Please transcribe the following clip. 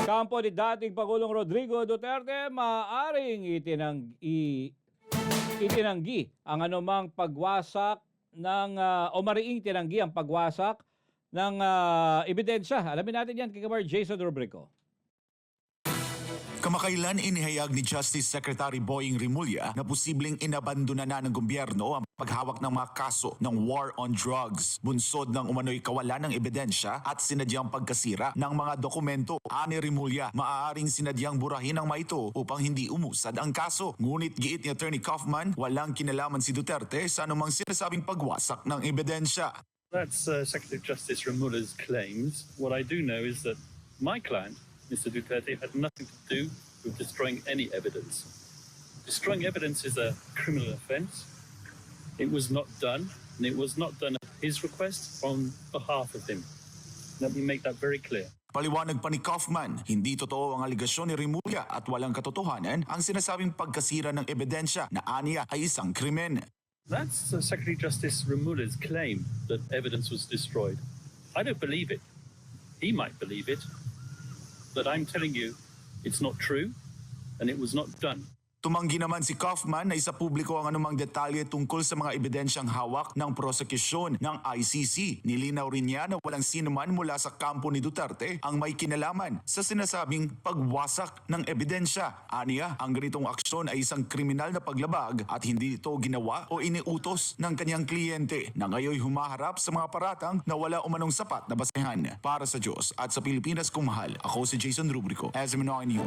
Kampo ni dating Pangulong Rodrigo Duterte maaaring itinanggi ang anumang pagwasak ng o mariing tinanggi ang pagwasak ng ebidensya. Alamin natin yan kay Kamar Jason Rubrico. Kamakailan inihayag ni Justice Secretary Boying Rimulya na posibleng inabandona na ng gobyerno ang paghawak ng mga kaso ng war on drugs, bunsod ng umano'y kawalan ng ebidensya at sinadyang pagkasira ng mga dokumento. Ani Rimulya, maaaring sinadyang burahin ang mga ito upang hindi umusad ang kaso. Ngunit giit ni Attorney Kaufman, walang kinalaman si Duterte sa anumang sinasabing pagwasak ng ebidensya. That's Secretary of Justice Rimulya's claims. What I do know is that my client, Mr. Duterte, had nothing to do with destroying any evidence. Destroying evidence is a criminal offence. It was not done, and it was not done at his request on behalf of him. Let me make that very clear. Paliwanag pa ni Kaufman, hindi totoo ang aligasyon ni Rimulya at walang katotohanan ang sinasabing pagkasira ng ebidensya na aniya ay isang krimen. That's Secretary of Justice Rimulya's claim that evidence was destroyed. I don't believe it. He might believe it. But I'm telling you, it's not true, and it was not done. Tumanggi naman si Kaufman na isa publiko ang anumang detalye tungkol sa mga ebidensyang hawak ng prosekusyon ng ICC. Nilinaw rin niya na walang sinuman mula sa kampo ni Duterte ang may kinalaman sa sinasabing pagwasak ng ebidensya. Aniya, ang ganitong aksyon ay isang kriminal na paglabag at hindi ito ginawa o iniutos ng kanyang kliyente na ngayon humaharap sa mga paratang na wala umanong sapat na basehan. Para sa Diyos at sa Pilipinas kung mahal, ako si Jason Rubrico, SMNI News.